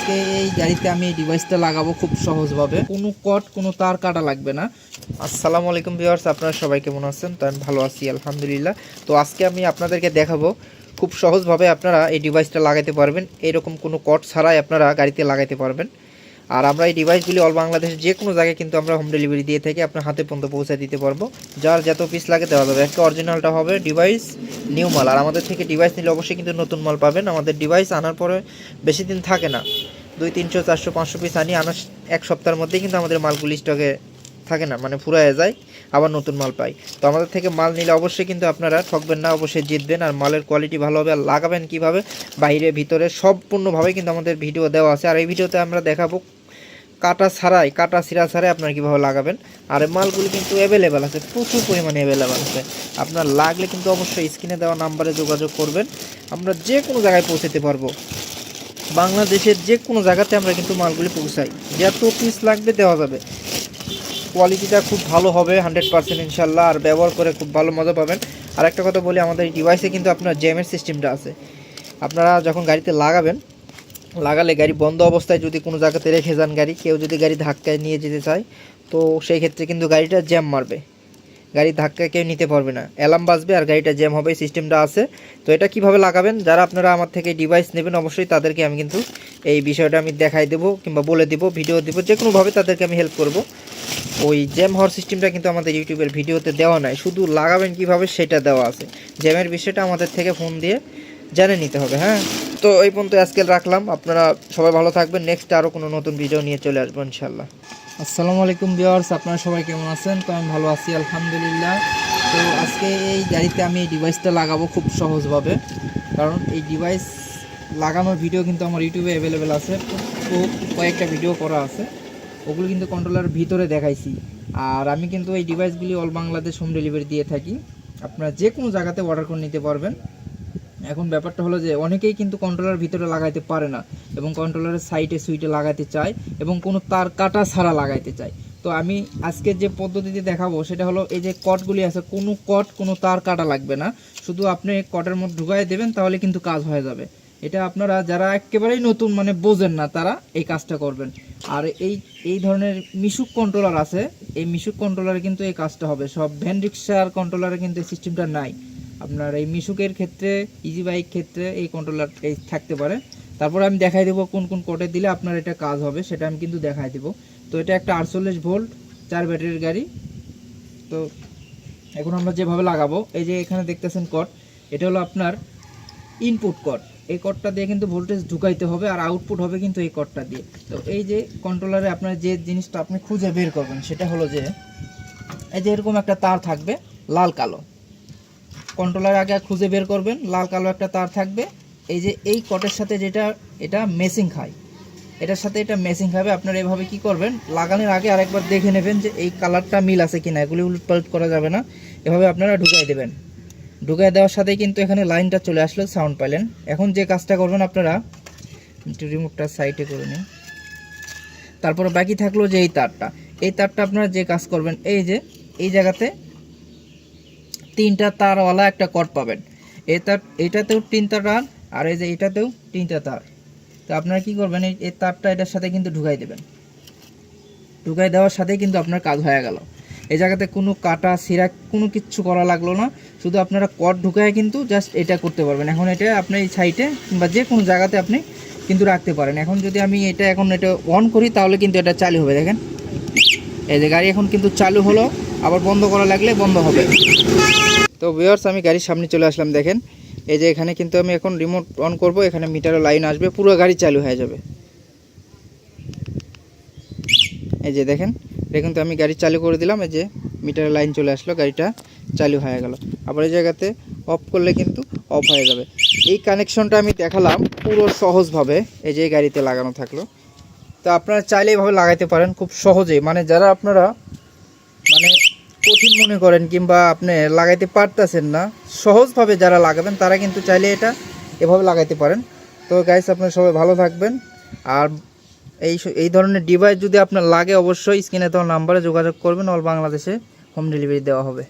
আজকে এই গাড়িতে আমি এই ডিভাইসটা লাগাবো খুব সহজভাবে, কোনো কট কোনো তার কাটা লাগবে না। আসসালামু আলাইকুম ভিউয়ার্স, আপনারা সবাই কেমন আছেন? তো আমি ভালো আছি আলহামদুলিল্লাহ। তো আজকে আমি আপনাদেরকে দেখাবো খুব সহজভাবে আপনারা এই ডিভাইসটা লাগাতে পারবেন, এরকম কোনো কট ছাড়াই আপনারা গাড়িতে লাগাতে পারবেন। আর আমরা এই ডিভাইসগুলি অল বাংলাদেশের যে কোনো জায়গায় কিন্তু আমরা হোম ডেলিভারি দিয়ে থাকি, আপনার হাতে পর্যন্ত পৌঁছে দিতে পারবো। যার যত পিস লাগে দেওয়া যাবে। একটা অরিজিনালটা হবে ডিভাইস নিউ মাল, আর আমাদের থেকে ডিভাইস নিলে অবশ্যই কিন্তু নতুন মাল পাবেন। আমাদের ডিভাইস আনার পরে বেশি দিন থাকে না, 200, 300, 400, 500 পিস আনার এক সপ্তাহের মধ্যেই কিন্তু আমাদের মালগুলি স্টকে থাকে না, মানে ফুরায় যায়, আবার নতুন মাল পাই। তো আমাদের থেকে মাল নিলে অবশ্যই কিন্তু আপনারা ঠকবেন না, অবশ্যই জিতবেন। আর মালের কোয়ালিটি ভালো হবে। আর লাগাবেন কীভাবে, বাইরে ভিতরে সম্পূর্ণভাবে কিন্তু আমাদের ভিডিও দেওয়া আছে। আর এই ভিডিওতে আমরা দেখাবো কাটা ছাড়াই, কাটা ছিঁড়া ছাড়াই আপনারা কীভাবে লাগাবেন। আর মালগুলি কিন্তু অ্যাভেলেবেল আছে, প্রচুর পরিমাণে অ্যাভেলেবেল আছে। আপনার লাগলে কিন্তু অবশ্যই স্ক্রিনে দেওয়া নাম্বারে যোগাযোগ করবেন, আমরা যে কোনো জায়গায় পৌঁছাতে পারবো। বাংলাদেশের যে কোনো জায়গাতে আমরা কিন্তু মালগুলি পৌঁছাই, যত পিস লাগবে দেওয়া যাবে। কোয়ালিটিটা খুব ভালো হবে 100% ইনশাল্লাহ, আর ব্যবহার করে খুব ভালো মজা পাবেন। আর একটা কথা বলি, আমাদের এই ডিভাইসে কিন্তু আপনার জ্যামের সিস্টেমটা আছে। আপনারা যখন গাড়িতে লাগালে গাড়ি বন্ধ অবস্থায় যদি কোনো জায়গাতে রেখে যান, কেউ যদি গাড়ি ধাক্কায় নিয়ে যেতে চায়, তো সেই ক্ষেত্রে কিন্তু গাড়িটা জ্যাম মারবে, গাড়ি ধাক্কা কেউ নিতে পারবে না, অ্যালার্ম বাজবে আর গাড়িটা জ্যাম হবে। সিস্টেমটা আছে। তো এটা কিভাবে লাগাবেন, যারা আপনারা আমার থেকে ডিভাইস নেবেন অবশ্যই তাদেরকে আমি কিন্তু এই বিষয়টা আমি দেখাই দেবো, কিংবা বলে দিব, ভিডিও দিব, যে কোনোভাবে তাদেরকে আমি হেল্প করব। ওই জ্যাম হওয়ার সিস্টেমটা কিন্তু আমাদের ইউটিউবের ভিডিওতে দেওয়া নাই, শুধু লাগাবেন কিভাবে সেটা দেওয়া আছে। জ্যামের বিষয়টা আমাদের থেকে ফোন দিয়ে জেনে নিতে হবে। হ্যাঁ, তো এই পর্যন্ত আজকে রাখলাম। আপনারা সবাই ভালো থাকবেন। নেক্সট আরও কোনো নতুন ভিডিও নিয়ে চলে আসবো ইনশাল্লাহ। আসসালামু আলাইকুম ভিউয়ার্স, আপনারা সবাই কেমন আছেন? তো আমি ভালো আছি আলহামদুলিল্লাহ। তো আজকে এই গাড়িতে আমি এই ডিভাইসটা লাগাবো খুব সহজভাবে, কারণ এই ডিভাইস লাগানোর ভিডিও কিন্তু আমার ইউটিউবে অ্যাভেলেবেল আছে। তো কয়েকটা ভিডিও করা আছে, ওগুলো কিন্তু কন্ট্রোলার ভিতরে দেখাইছি। আর আমি কিন্তু এই ডিভাইসগুলি অল বাংলাদেশ হোম ডেলিভারি দিয়ে থাকি, আপনারা যে কোনো জায়গাতে অর্ডার করে নিতে পারবেন। এখন ব্যাপারটা হলো যে অনেকেই কিন্তু কন্ট্রোলার ভিতরে লাগাইতে পারে না, এবং কন্ট্রোলারের সাইডে সুইটে লাগাতে চায়, এবং কোনো তার কাটা ছাড়া লাগাইতে চায়। তো আমি আজকে যে পদ্ধতিতে দেখাবো সেটা হলো, এই যে কটগুলি আছে, কোনো তার কাটা লাগবে না, শুধু আপনি কটের মধ্যে ঢুকাই দেবেন, তাহলে কিন্তু কাজ হয়ে যাবে। এটা আপনারা যারা একেবারেই নতুন, মানে বোঝেন না, তারা এই কাজটা করবেন। আর এই ধরনের মিশুক কন্ট্রোলার আছে, এই মিশুক কন্ট্রোলারে কিন্তু এই কাজটা হবে। সব ভ্যান রিক্সার কন্ট্রোলারে কিন্তু এই সিস্টেমটা নাই। আপনার এই মিশুকের ক্ষেত্রে, ইজি বাইক ক্ষেত্রে এই কন্ট্রোলার এই থাকতে পারে। তারপরে আমি দেখাই দেবো কোন কোন কোডে দিলে আপনার এটা কাজ হবে, সেটা আমি কিন্তু দেখাই দেবো। তো এটা একটা 48 ভোল্ট 4 ব্যাটারির গাড়ি। তো এখন আমরা যেভাবে লাগাবো, এই যে এখানে দেখতেছেন কট, এটা হলো আপনার ইনপুট কট। এই কটটা দিয়ে কিন্তু ভোল্টেজ ঢুকাইতে হবে, আর আউটপুট হবে কিন্তু এই কটটা দিয়ে। তো এই যে কন্ট্রোলারে আপনার যে জিনিসটা আপনি খুঁজে বের করবেন সেটা হলো যে, এই যে এরকম একটা তার থাকবে লাল কালো, কন্ট্রোলার আগে খুঁজে বের করবেন, লাল কালো একটা তার থাকবে। এই যে এই কটের সাথে যেটা, এটা মেসিং খায়, এটার সাথে এটা মেসিং খাবে। আপনারা এভাবে কি করবেন, লাগানোর আগে আরেকবার দেখে নেবেন যে এই কালারটা মিল আছে কিনা, এগুলি উলটপালট করা যাবে না। এভাবে আপনারা ঢুকাই দেবেন। ঢুকাই দেওয়ার সাথেই কিন্তু এখানে লাইনটা চলে আসলো, সাউন্ড পাইলেন। এখন যে কাজটা করবেন, আপনারা একটু রিমোটটা সাইডে করে নিন। তারপরে বাকি থাকলো যে এই তারটা আপনারা যে কাজ করবেন, এই যে এই জায়গাতে 3টা তারওয়ালা একটা কট পাবেন। এইটাতেও 3টা তার, আর এই যে এটাতেও 3টা তার। তো আপনারা কি করবেন, এই তারটা এটার সাথে কিন্তু ঢুকাই দেবেন। ঢুকাই দেওয়ার সাথেই কিন্তু আপনার কাজ হয়ে গেল। এই জায়গাতে কোনো কাটা ছিঁড়া কোনো কিচ্ছু করা লাগলো না, শুধু আপনারা কট ঢুকায় কিন্তু জাস্ট এটা করতে পারবেন। এখন এটা আপনি এই সাইডে কিংবা যে কোনো জায়গাতে আপনি কিন্তু রাখতে পারেন। এখন যদি আমি এটা অন করি, তাহলে কিন্তু এটা চালু হবে। দেখেন, এই যে গাড়ি এখন কিন্তু চালু হলো, আবার বন্ধ করা লাগলে বন্ধ হবে। তো ভিউয়ার্স, আমি গাড়ির সামনে চলে আসলাম। দেখেন, এই যে এখানে কিন্তু আমি এখন রিমোট অন করব, এখানে মিটারের লাইন আসবে, পুরো গাড়ি চালু হয়ে যাবে। এই যে দেখেন, তো আমি গাড়ি চালু করে দিলাম, এই যে মিটারের লাইন চলে আসলো, গাড়িটা চালু হয়ে গেল। আবার এই জায়গাতে অফ করলে কিন্তু অফ হয়ে যাবে। এই কানেকশনটা আমি দেখালাম পুরো সহজভাবে, এই যে গাড়িতে লাগানো থাকলো। তো আপনারা চাইলে এইভাবে লাগাইতে পারেন খুব সহজেই, মানে যারা আপনারা মানে কঠিন মনে করেন কিংবা আপনি লাগাইতে পারতেছেন না, সহজভাবে যারা লাগাবেন তারা কিন্তু চাইলে এটা এভাবে লাগাইতে পারেন। তো গাইস, আপনারা সবাই ভালো থাকবেন। আর এই ধরনের ডিভাইস যদি আপনার লাগে, অবশ্যই স্ক্রিনে দেওয়া নাম্বারে যোগাযোগ করবেন, অল বাংলাদেশে হোম ডেলিভারি দেওয়া হবে।